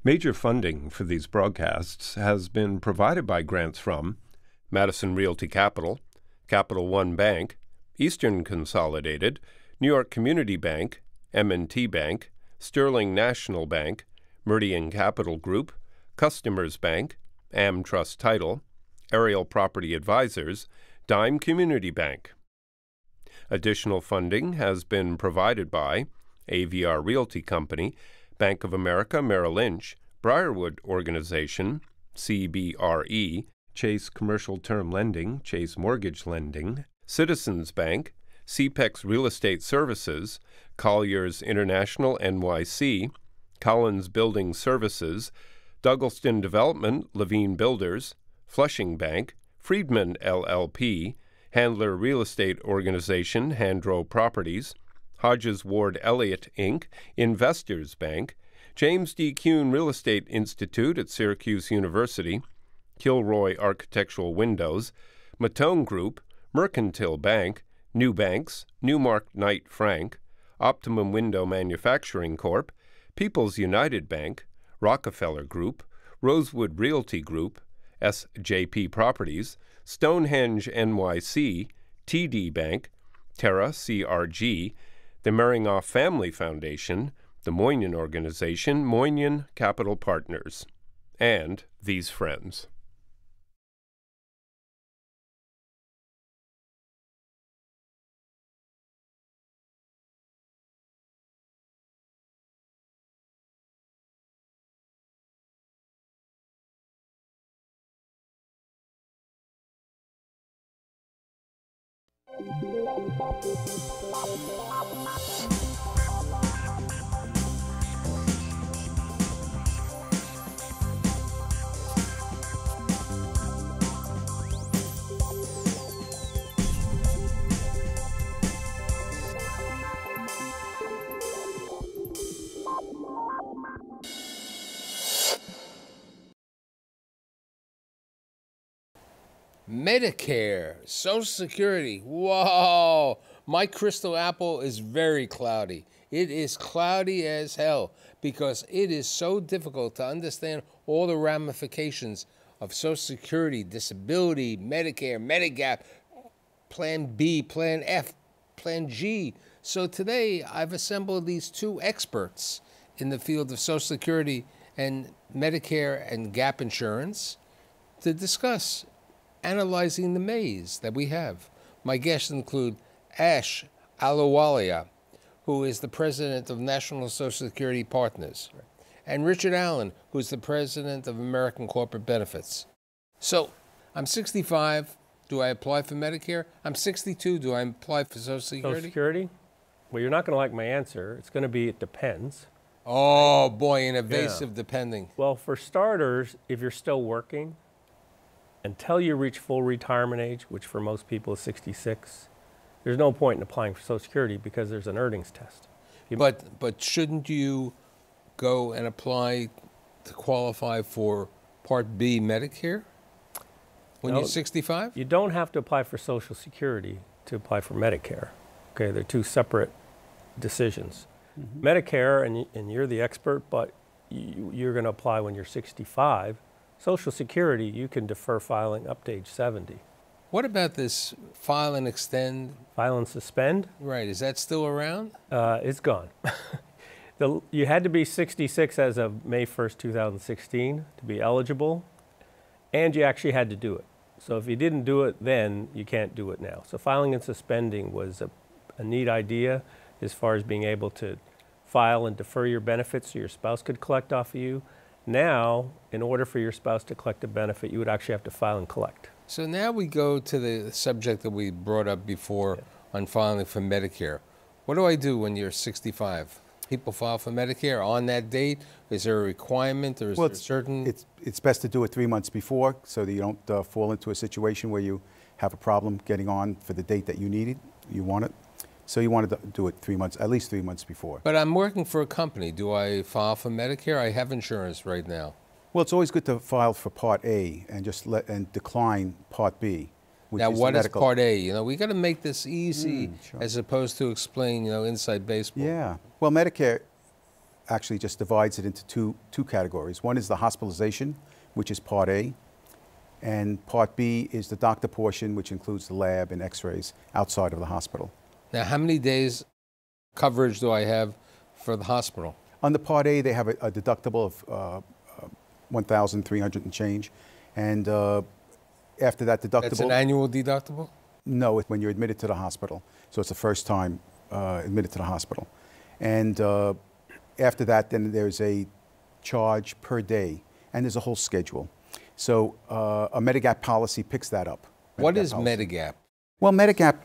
Major funding for these broadcasts has been provided by grants from Madison Realty Capital, Capital One Bank, Eastern Consolidated, New York Community Bank, M&T Bank, Sterling National Bank, Meridian Capital Group, Customers Bank, AmTrust Title, Ariel Property Advisors, Dime Community Bank. Additional funding has been provided by AVR Realty Company, Bank of America Merrill Lynch, Briarwood Organization, CBRE, Chase Commercial Term Lending, Chase Mortgage Lending, Citizens Bank, CPEX Real Estate Services, Colliers International NYC, Collins Building Services, Douglaston Development, Levine Builders, Flushing Bank, Friedman LLP, Handler Real Estate Organization, Handro Properties, Hodges Ward Elliott, Inc., Investors Bank, James D. Kuhn Real Estate Institute at Syracuse University, Kilroy Architectural Windows, Matone Group, Mercantile Bank, New Banks, Newmark Knight Frank, Optimum Window Manufacturing Corp., People's United Bank, Rockefeller Group, Rosewood Realty Group, SJP Properties, Stonehenge NYC, TD Bank, Terra CRG, the Meringoff Family Foundation, the Moynihan Organization, Moynihan Capital Partners, and these friends. Medicare, Social Security, whoa! My crystal apple is very cloudy. It is cloudy as hell because it is so difficult to understand all the ramifications of Social Security, disability, Medicare, Medigap, Plan B, Plan F, Plan G. So today I've assembled these two experts in the field of Social Security and Medicare and Gap insurance to discuss analyzing the maze that we have. My guests include Ash Ahluwalia, who is the president of National Social Security Partners, and Richard Allen, who is the president of American Corporate Benefits. So, I'm 65. Do I apply for Medicare? I'm 62. Do I apply for Social Security? Social Security? Well, you're not going to like my answer. It's going to be it depends. Oh, boy, an evasive depending. Well, for starters, if you're still working, until you reach full retirement age, which for most people is 66, there's no point in applying for Social Security because there's an earnings test. But shouldn't you go and apply to qualify for Part B Medicare when you're 65? You don't have to apply for Social Security to apply for Medicare. Okay, they're two separate decisions. Mm-hmm. Medicare, and you're the expert, but you're going to apply when you're 65. Social Security, you can defer filing up to age 70. What about this file and extend? File and suspend? Right, is that still around? It's gone. You had to be 66 as of May 1st, 2016 to be eligible, and you actually had to do it. So if you didn't do it then, you can't do it now. So filing and suspending was a neat idea as far as being able to file and defer your benefits so your spouse could collect off of you. Now, in order for your spouse to collect a benefit, you would actually have to file and collect. So now we go to the subject that we brought up before on filing for Medicare. What do I do when you're 65? People file for Medicare on that date? Is there a requirement or is there certain? It's best to do it 3 months before so that you don't fall into a situation where you have a problem getting on for the date that you want it. So you want to do it 3 months, at least 3 months before. But I'm working for a company. Do I file for Medicare? I have insurance right now. Well, it's always good to file for Part A and just decline Part B. Now, what is Part A? You know, we got to make this easy as opposed to explain, inside baseball. Yeah. Well, Medicare, actually just divides it into two categories. One is the hospitalization, which is Part A, and Part B is the doctor portion, which includes the lab and x-rays outside of the hospital. Now, how many days coverage do I have for the hospital? On the Part A, they have a deductible of $1,300 and change, and after that deductible... That's an annual deductible? No, when you're admitted to the hospital. So it's the first time admitted to the hospital. And after that, then there's a charge per day, and there's a whole schedule. So a Medigap policy picks that up. What is policy. Medigap? Well, Medigap,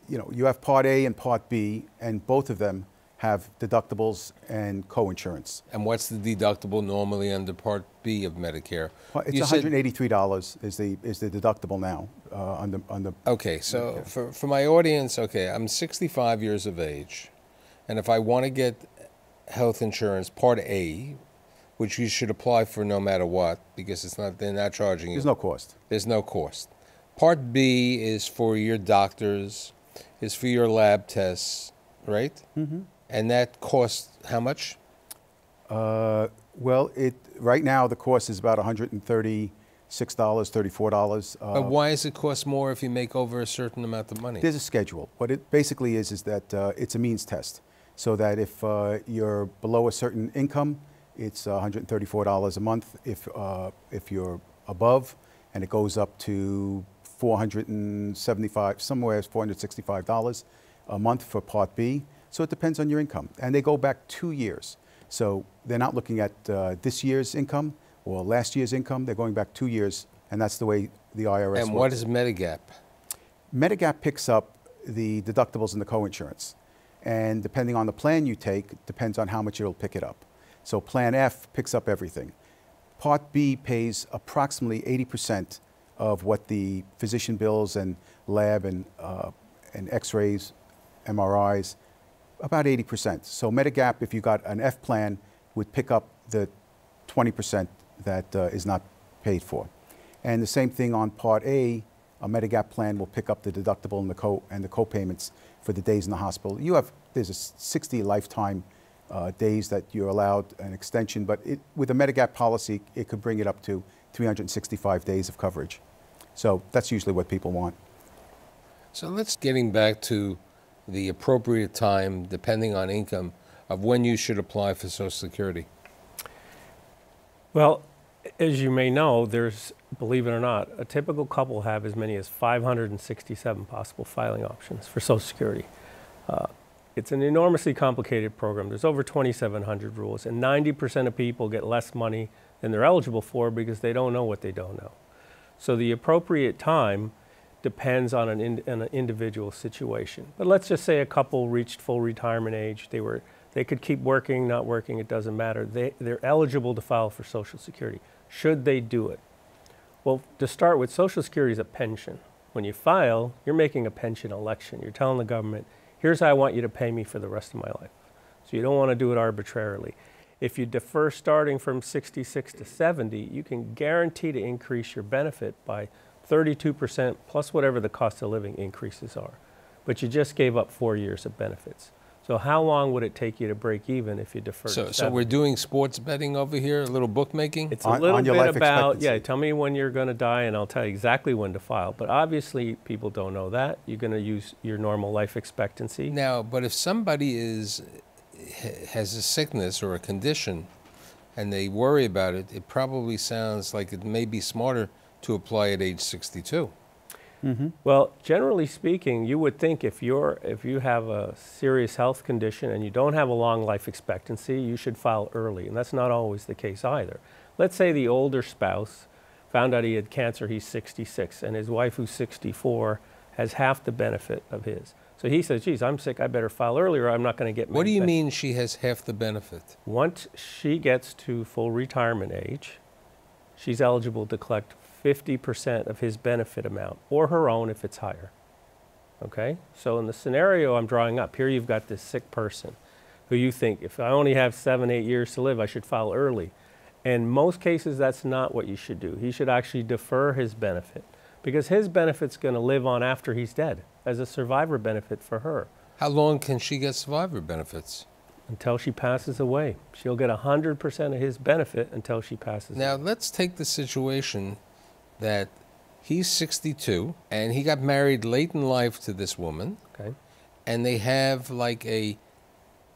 you have Part A and Part B, and both of them have deductibles and co-insurance. And what's the deductible normally under Part B of Medicare? It's $183 is the deductible now on the. Okay, so for my audience, okay, I'm 65 years of age, and if I want to get health insurance Part A, which you should apply for no matter what, because they're not charging you. There's no cost. There's no cost. Part B is for your doctors, is for your lab tests, right? Mm-hmm. And that costs how much? Well, right now the cost is about $136, $34. But why does it cost more if you make over a certain amount of money? There's a schedule. What it basically is that it's a means test. So that if you're below a certain income, it's $134 a month. If you're above, and it goes up to $475, somewhere $465 a month for Part B. So it depends on your income, and they go back 2 years. So they're not looking at this year's income or last year's income. They're going back 2 years, and that's the way the IRS works. And what is Medigap? Medigap picks up the deductibles and the co-insurance, and depending on the plan you take, depends on how much it'll pick it up. So Plan F picks up everything. Part B pays approximately 80% of what the physician bills and lab and x-rays, MRIs, about 80%. So Medigap, if you got an F plan, would pick up the 20% that is not paid for. And the same thing on Part A Medigap plan will pick up the deductible and the co-payments for the days in the hospital. There's a 60 lifetime days that you're allowed an extension, but with a Medigap policy, it could bring it up to 365 days of coverage. So that's usually what people want. So let's getting back to the appropriate time, depending on income, of when you should apply for Social Security. Well, as you may know, there's, believe it or not, a typical couple have as many as 567 possible filing options for Social Security. It's an enormously complicated program. There's over 2,700 rules, and 90% of people get less money than they're eligible for because they don't know what they don't know. So the appropriate time depends on an individual situation. But let's just say a couple reached full retirement age. They could keep working, not working, it doesn't matter. They're eligible to file for Social Security. Should they do it? Well, to start with, Social Security is a pension. When you file, you're making a pension election. You're telling the government, here's how I want you to pay me for the rest of my life. So you don't want to do it arbitrarily. If you defer starting from 66 to 70, you can guarantee to increase your benefit by 32% plus whatever the cost of living increases are. But you just gave up 4 years of benefits. So how long would it take you to break even if you defer to 70? So we're doing sports betting over here, a little bookmaking? It's a little bit about, tell me when you're going to die and I'll tell you exactly when to file. But obviously people don't know that. You're going to use your normal life expectancy. Now, but if somebody has a sickness or a condition and they worry about it, it probably sounds like it may be smarter to apply at age 62. Mm-hmm. Well, generally speaking, you would think if you have a serious health condition and you don't have a long life expectancy, you should file early, and that's not always the case either. Let's say the older spouse found out he had cancer, he's 66, and his wife, who's 64, has half the benefit of his. So he says, geez, I'm sick, I better file early or I'm not going to get What do you mean she has half the benefit? Once she gets to full retirement age, she's eligible to collect 50% of his benefit amount, or her own if it's higher. Okay? So in the scenario I'm drawing up, here you've got this sick person who you think, if I only have 7, 8 years to live, I should file early. In most cases, that's not what you should do. He should actually defer his benefit, because his benefit's going to live on after he's dead as a survivor benefit for her. How long can she get survivor benefits? until she passes away. She'll get 100% of his benefit until she passes Now, away. let's take the situation that he's 62 and he got married late in life to this woman, Okay. and they have like a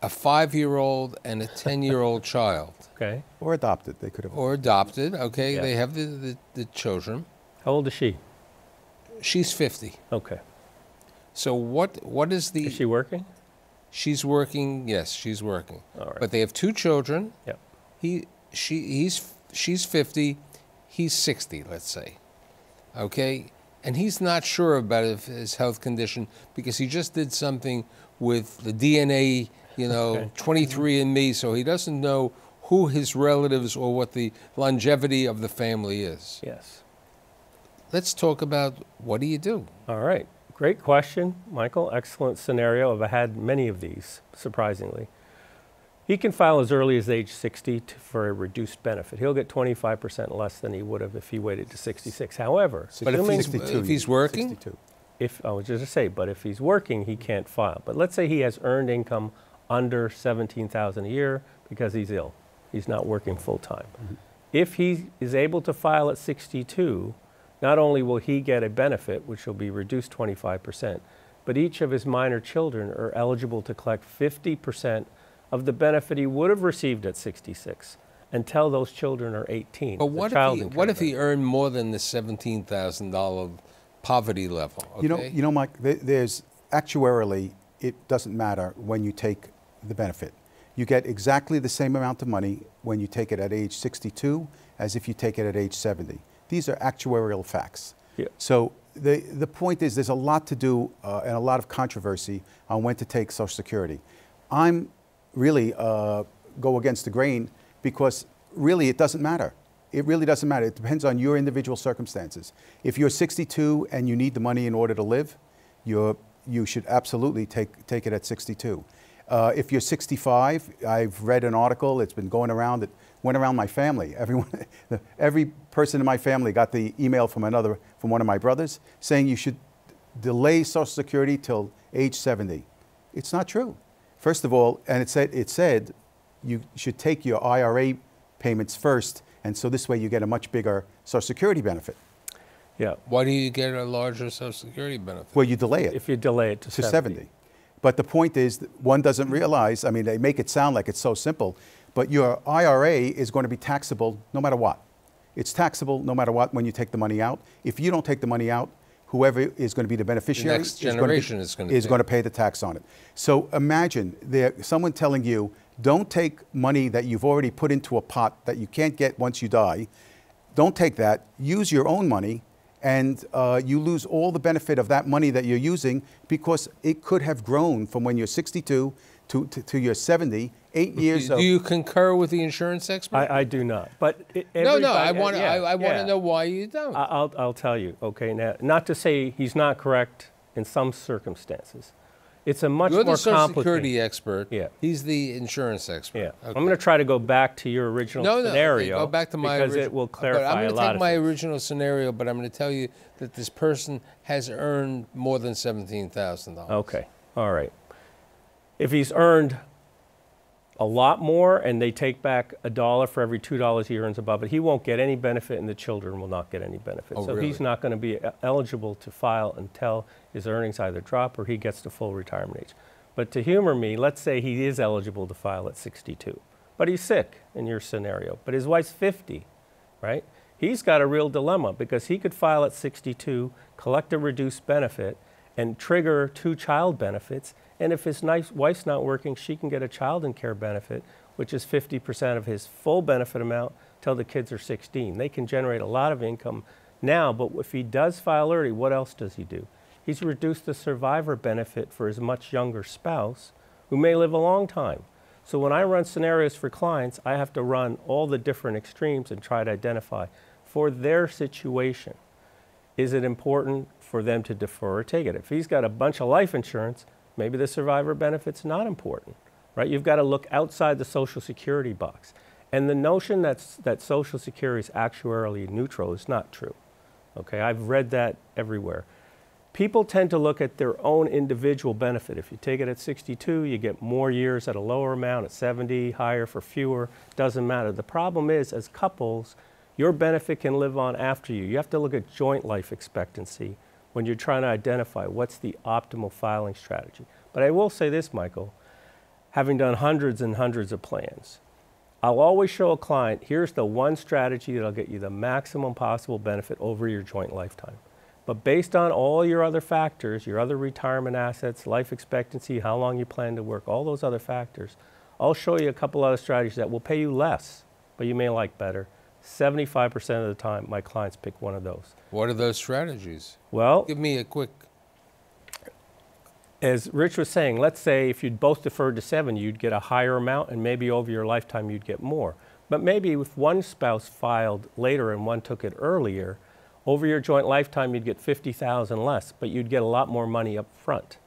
5-year-old and a 10-year-old child, Okay. Or adopted, they could have. or adopted. Okay, Yeah. they have the children. How old is she? She's 50. Okay. So what is the? Is she working? She's working. Yes, she's working. All right. But they have 2 children. Yep. She's 50. He's 60. Let's say. Okay, and he's not sure about his health condition because he just did something with the DNA, Okay. 23andMe, so he doesn't know who his relatives or what the longevity of the family is. Yes. Let's talk about what do you do? All right. Great question, Michael. Excellent scenario. I've had many of these, surprisingly. He can file as early as age 60 for a reduced benefit. He'll get 25% less than he would have if he waited to 66. However, But if he's working? 62. I was just to say, but if he's working, he can't file. But let's say he has earned income under $17,000 a year because he's ill. He's not working full time. Mm-hmm. If he is able to file at 62, not only will he get a benefit, which will be reduced 25%, but each of his minor children are eligible to collect 50% of the benefit he would have received at 66 until those children are 18. But the what child if and what care if he benefit. earned more than the $17,000 poverty level? Okay? You know, Mike, there's actuarially, it doesn't matter when you take the benefit. You get exactly the same amount of money when you take it at age 62 as if you take it at age 70. These are actuarial facts. Yeah. So the point is there's a lot to do and a lot of controversy on when to take Social Security. I'm really go against the grain because really it doesn't matter. It really doesn't matter. It depends on your individual circumstances. If you're 62 and you need the money in order to live, you should absolutely take it at 62. If you're 65, I've read an article, it's been going around, it went around my family. Every person in my family got the email from one of my brothers saying you should delay Social Security till age 70. It's not true. First of all, and it said you should take your IRA payments first, and so this way you get a much bigger Social Security benefit. Yeah. Why do you get a larger Social Security benefit? Well, you delay it If you delay it to 70. But the point is, that one doesn't realize, I mean, they make it sound like it's so simple, but your IRA is going to be taxable no matter what. It's taxable no matter what when you take the money out. If you don't take the money out, whoever is going to be the beneficiary next generation is going to pay the tax on it. So imagine someone telling you, don't take money that you've already put into a pot that you can't get once you die. Don't take that. Use your own money, and you lose all the benefit of that money that you're using because it could have grown from when you're 62 to your 70, 8 years Do you concur with the insurance expert? I do not. But No, I want yeah, to know why you don't. I'll tell you. Okay, now not to say he's not correct in some circumstances. It's a much You're more the Social complicated. Security expert. Yeah. He's the insurance expert. Yeah. Okay. I'm going to try to go back to your original scenario go back to my because origi- it will but clarify I'm a going to lot take of my things. original scenario, but I'm going to tell you that this person has earned more than $17,000. Okay. All right. If he's earned a lot more and they take back $1 for every $2 he earns above it, he won't get any benefit and the children will not get any benefit. Oh, so really? he's not going to be eligible to file until his earnings either drop or he gets to full retirement age. But to humor me, let's say he is eligible to file at 62, but he's sick in your scenario, but his wife's 50, right? He's got a real dilemma because he could file at 62, collect a reduced benefit, and trigger 2 child benefits. And if his wife's not working, she can get a child and care benefit, which is 50% of his full benefit amount till the kids are 16. They can generate a lot of income now, but if he does file early, what else does he do? He's reduced the survivor benefit for his much younger spouse who may live a long time. So when I run scenarios for clients, I have to run all the different extremes and try to identify for their situation, is it important for them to defer or take it? If he's got a bunch of life insurance, maybe the survivor benefit's not important, right? You've got to look outside the Social Security box. And the notion that Social Security is actuarially neutral is not true, okay? I've read that everywhere. people tend to look at their own individual benefit. If you take it at 62, you get more years at a lower amount, at 70, higher for fewer, doesn't matter. The problem is, as couples, your benefit can live on after you. You have to look at joint life expectancy when you're trying to identify what's the optimal filing strategy. But I will say this, Michael, having done hundreds and hundreds of plans, I'll always show a client, here's the one strategy that'll get you the maximum possible benefit over your joint lifetime. But based on all your other factors, your other retirement assets, life expectancy, how long you plan to work, all those other factors, I'll show you a couple other strategies that will pay you less, but you may like better. 75% of the time, my clients pick one of those. What are those strategies? Well, Give me a quick... As Rich was saying, let's say if you'd both deferred to 7, you'd get a higher amount, and maybe over your lifetime you'd get more. But maybe if one spouse filed later and one took it earlier, over your joint lifetime you'd get $50,000 less, but you'd get a lot more money up front.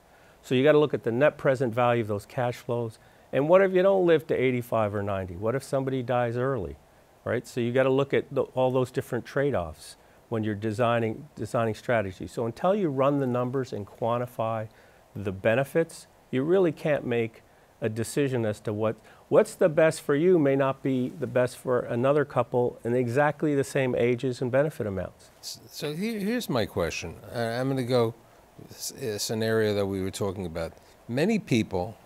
So you got to look at the net present value of those cash flows. And what if you don't live to 85 or 90? What if somebody dies early, right? So you got to look at all those different trade-offs when you're designing strategies. So until you run the numbers and quantify the benefits, you really can't make a decision as to what's the best for you may not be the best for another couple in exactly the same ages and benefit amounts. So here's my question. I'm going to go a scenario that we were talking about. Many people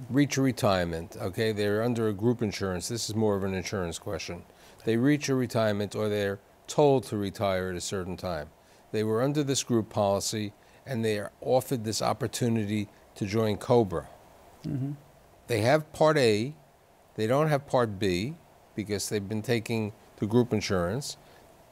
reach a retirement, okay? They're under a group insurance. This is more of an insurance question. They reach a retirement, or they're told to retire at a certain time. They were under this group policy, and they are offered this opportunity to join COBRA. Mm-hmm. They have Part A. They don't have Part B because they've been taking the group insurance.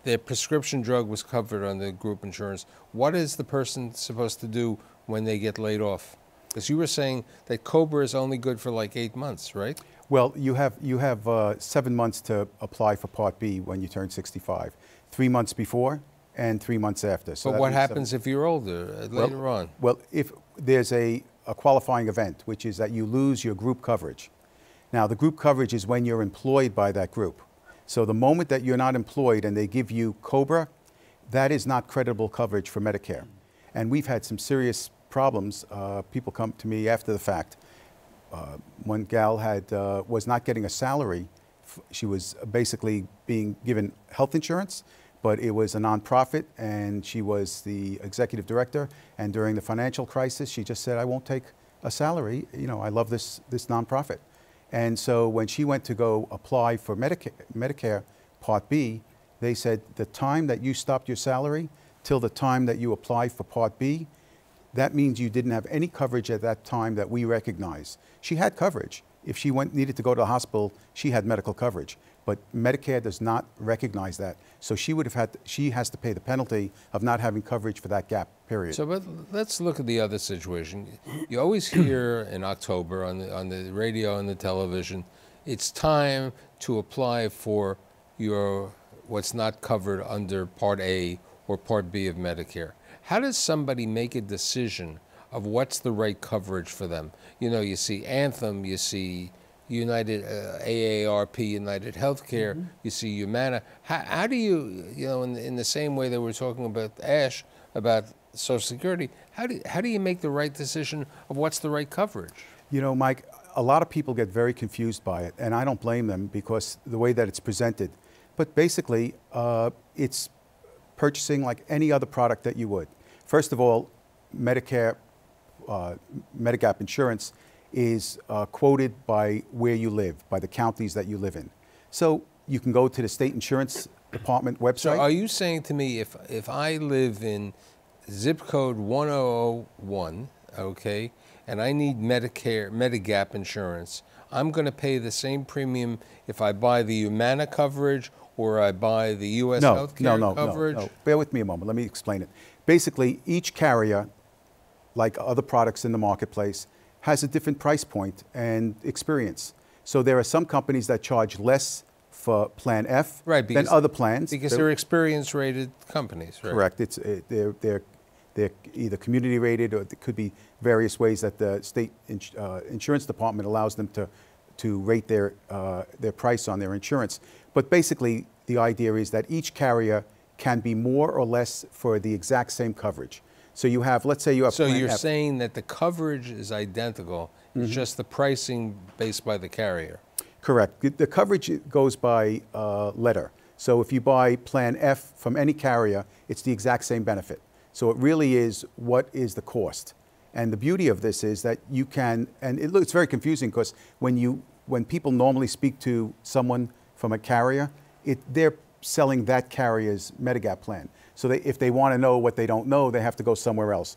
Their prescription drug was covered on the group insurance. What is the person supposed to do when they get laid off? Because you were saying that COBRA is only good for like 8 months, right? Well, you have 7 months to apply for Part B when you turn 65. 3 months before and 3 months after. So but what happens if you're older, later on? Well, if there's a qualifying event, which is that you lose your group coverage. Now, the group coverage is when you're employed by that group. So the moment that you're not employed and they give you COBRA, that is not creditable coverage for Medicare. And we've had some serious problems. People come to me after the fact. One gal was not getting a salary. She was basically being given health insurance, but it was a nonprofit, and she was the executive director. And during the financial crisis, she just said, "I won't take a salary. You know, I love this nonprofit." And so when she went to go apply for Medicare Part B, they said the time that you stopped your salary till the time that you apply for Part B, that means you didn't have any coverage at that time that we recognize. She had coverage. If she needed to go to the hospital, she had medical coverage. But Medicare does not recognize that. So she has to pay the penalty of not having coverage for that gap period. So, but let's look at the other situation. You always hear in October on the radio and the television, it's time to apply for what's not covered under Part A or Part B of Medicare. How does somebody make a decision of what's the right coverage for them? You know, you see Anthem, you see United, AARP, United Healthcare, Mm-hmm. you see Humana. How do you know, in the same way that we're talking about Ash, about Social Security, how do you make the right decision of what's the right coverage? You know, Mike, a lot of people get very confused by it, and I don't blame them because the way that it's presented. But basically, it's purchasing like any other product that you would. First of all, Medicare, Medigap insurance is quoted by where you live, by the counties that you live in. So you can go to the state insurance department website. So are you saying to me, if I live in zip code 1001, okay, and I need Medigap insurance, I'm going to pay the same premium if I buy the Humana coverage or I buy the U.S. healthcare coverage? No. Bear with me a moment. Let me explain it. Basically, each carrier, like other products in the marketplace, has a different price point and experience. So there are some companies that charge less for Plan F than other plans. Because they're experience-rated companies, right? Correct. They're either community rated, or it could be various ways that the state insurance department allows them to rate their price on their insurance. But basically, the idea is that each carrier can be more or less for the exact same coverage. So you have, let's say you have So Plan you're F. saying that the coverage is identical, it's just the pricing based by the carrier. Correct. The coverage goes by letter. So if you buy Plan F from any carrier, it's the exact same benefit. So it really is what is the cost. And the beauty of this is that you can, and it's very confusing because when people normally speak to someone from a carrier, they're selling that carrier's Medigap plan. So if they want to know what they don't know, they have to go somewhere else.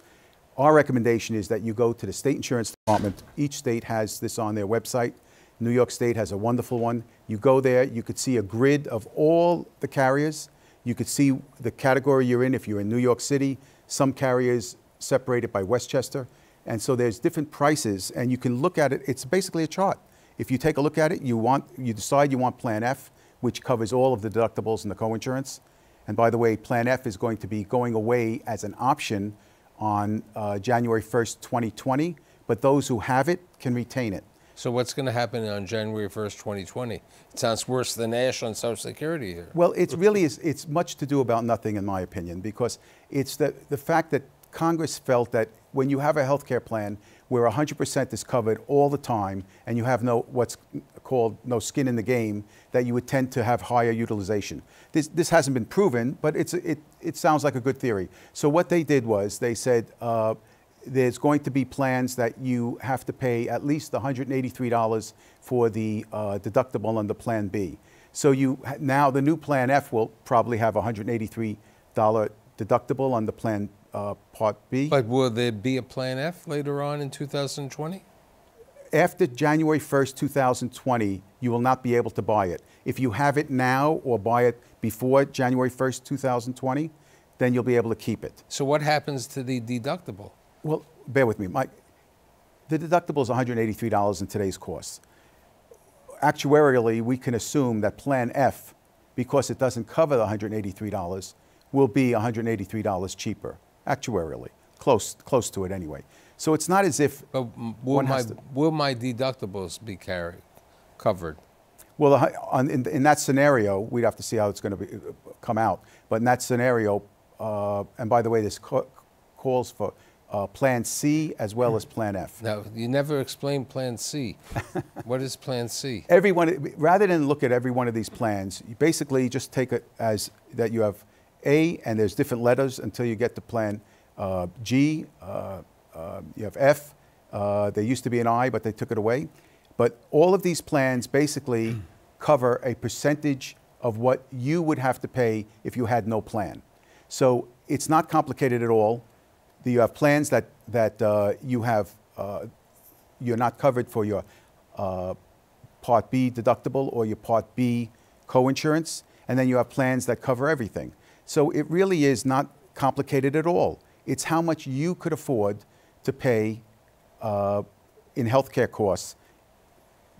Our recommendation is that you go to the state insurance department. Each state has this on their website. New York State has a wonderful one. You go there, you could see a grid of all the carriers. You could see the category you're in if you're in New York City. Some carriers separated by Westchester. And so there's different prices, and you can look at it. It's basically a chart. If you take a look at it, you decide you want Plan F, which covers all of the deductibles and the coinsurance. And by the way, Plan F is going to be going away as an option on January 1st, 2020, but those who have it can retain it. So what's going to happen on January 1st, 2020? It sounds worse than National and Social Security here. Well, it really is, it's much to do about nothing in my opinion, because it's the fact that Congress felt that when you have a health care plan where 100% is covered all the time and you have what's called no skin in the game, that you would tend to have higher utilization. This hasn't been proven, but it sounds like a good theory. So what they did was they said there's going to be plans that you have to pay at least $183 for the deductible under Plan B. So now the new Plan F will probably have $183 deductible under Plan Part B. But will there be a Plan F later on in 2020? After January 1st, 2020, you will not be able to buy it. If you have it now or buy it before January 1st, 2020, then you'll be able to keep it. So what happens to the deductible? Well, bear with me. The deductible is $183 in today's costs. Actuarially, we can assume that Plan F, because it doesn't cover the $183, will be $183 cheaper, actuarially, close to it anyway. So it's not as if But will my deductibles be covered? Well, in that scenario, we'd have to see how it's going to come out. But in that scenario, and by the way, this calls for Plan C as well as Plan F. Now, you never explained Plan C. What is Plan C? Rather than look at every one of these plans, you basically just take it as that you have A, and there's different letters until you get to Plan G. You have F. There used to be an I, but they took it away. But all of these plans basically cover a percentage of what you would have to pay if you had no plan. So it's not complicated at all. You have plans that you're not covered for your Part B deductible or your Part B coinsurance, and then you have plans that cover everything. So it really is not complicated at all. It's how much you could afford to pay in healthcare costs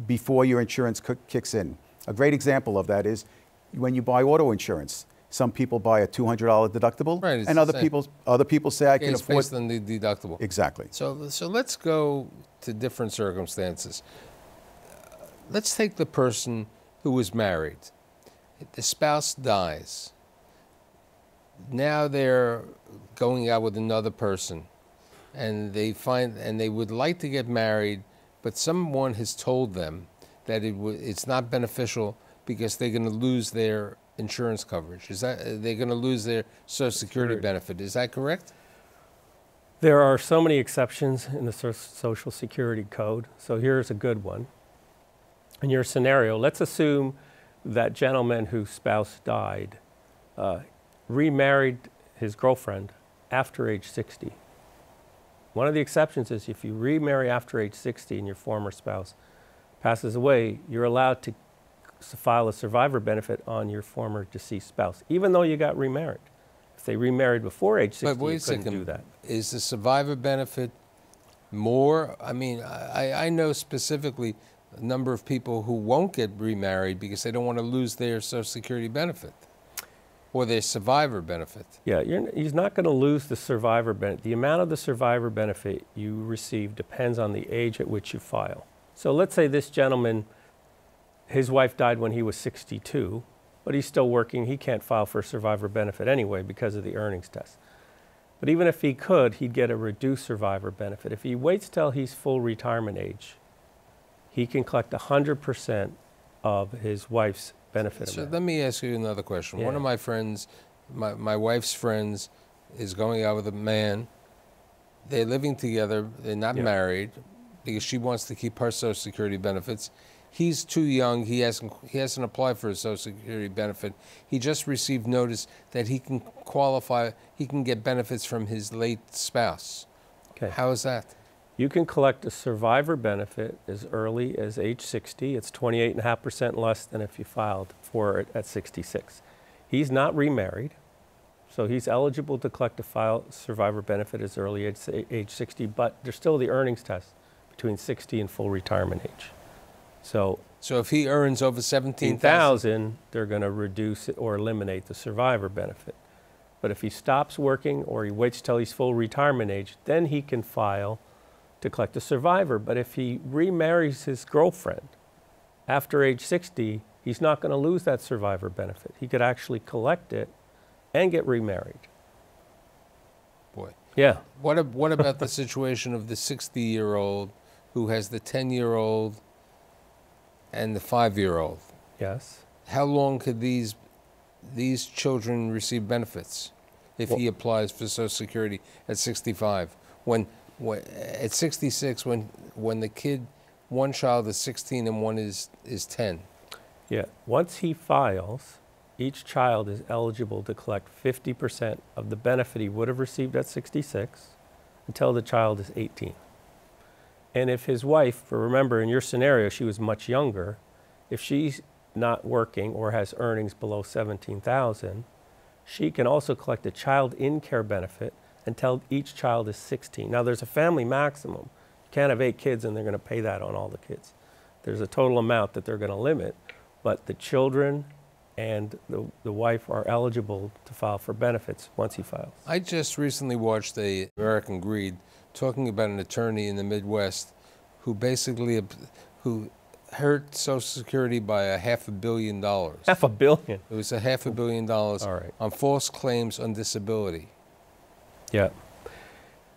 before your insurance kicks in. A great example of that is when you buy auto insurance. Some people buy a $200 deductible, right, and other people say I can it's afford. Based on the deductible. Exactly. So let's go to different circumstances. Let's take the person who was married. The spouse dies. Now they're going out with another person, and they would like to get married, but someone has told them that it's not beneficial because they're going to lose their insurance coverage. They're going to lose their Social Security benefit? Is that correct? There are so many exceptions in the Social Security Code. So here's a good one. In your scenario, let's assume that gentleman whose spouse died remarried his girlfriend after age 60. One of the exceptions is if you remarry after age 60 and your former spouse passes away, you're allowed to file a survivor benefit on your former deceased spouse, even though you got remarried. If they remarried before age 60, you couldn't do that. Is the survivor benefit more? I mean, I know specifically a number of people who won't get remarried because they don't want to lose their Social Security benefit or their survivor benefit. Yeah, he's not going to lose the survivor benefit. The amount of the survivor benefit you receive depends on the age at which you file. So let's say this gentleman, his wife died when he was 62, but he's still working. He can't file for survivor benefit anyway because of the earnings test. But even if he could, he'd get a reduced survivor benefit. If he waits till he's full retirement age, he can collect 100% of his wife's benefit So amount. let me ask you another question. One Yeah. of my friends, my wife's friends, is going out with a man. They're living together. They're not Yeah. married because she wants to keep her Social Security benefits. He's too young. He hasn't applied for a Social Security benefit. He just received notice that he can qualify. He can get benefits from his late spouse. Okay. How is that? You can collect a survivor benefit as early as age 60. It's 28.5% less than if you filed for it at 66. He's not remarried, so he's eligible to collect a survivor benefit as early as age 60, but there's still the earnings test between 60 and full retirement age. So if he earns over 17,000, $17,000, they're going to reduce it or eliminate the survivor benefit. But if he stops working or he waits till he's full retirement age, then he can file to collect a survivor. But if he remarries his girlfriend after age 60, he's not going to lose that survivor benefit. He could actually collect it and get remarried. boy. Yeah. What about the situation of the 60-year-old who has the 10-year-old and the 5-year-old? Yes. How long could these children receive benefits if he applies for Social Security at 65? When at 66, when the kid, one child is 16 and one is 10. Yeah. Once he files, each child is eligible to collect 50% of the benefit he would have received at 66 until the child is 18. And if his wife, remember in your scenario, she was much younger, if she's not working or has earnings below 17,000, she can also collect a child in care benefit until each child is 16. Now there's a family maximum. You can't have 8 kids and they're going to pay that on all the kids. There's a total amount that they're going to limit, but the children and the wife are eligible to file for benefits once he files. I just recently watched American Greed talking about an attorney in the Midwest who basically who hurt Social Security by $500 million. $500 million? It was $500 million All right. on false claims on disability. Yeah.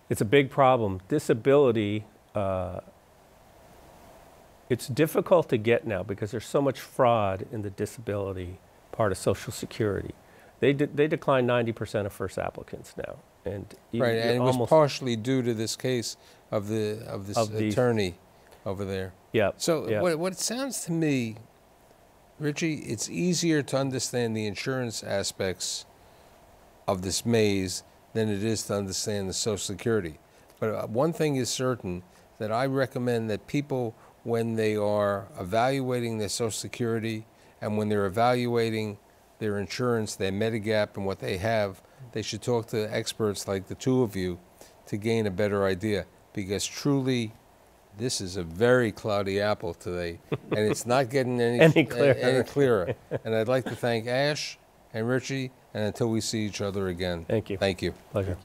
It's a big problem. Disability, it's difficult to get now because there's so much fraud in the disability part of Social Security. They decline 90% of first applicants now. And Right, and it was partially due to this case of this attorney over there. Yeah. So yeah. what it sounds to me, Richie, it's easier to understand the insurance aspects of this maze than it is to understand the Social Security. But one thing is certain, that I recommend that people, when they are evaluating their Social Security and when they're evaluating their insurance, their Medigap and what they have, they should talk to experts like the two of you to gain a better idea, because truly this is a very cloudy apple today and it's not getting any clearer. And I'd like to thank Ash and Richie, and until we see each other again. Thank you. Thank you. Pleasure.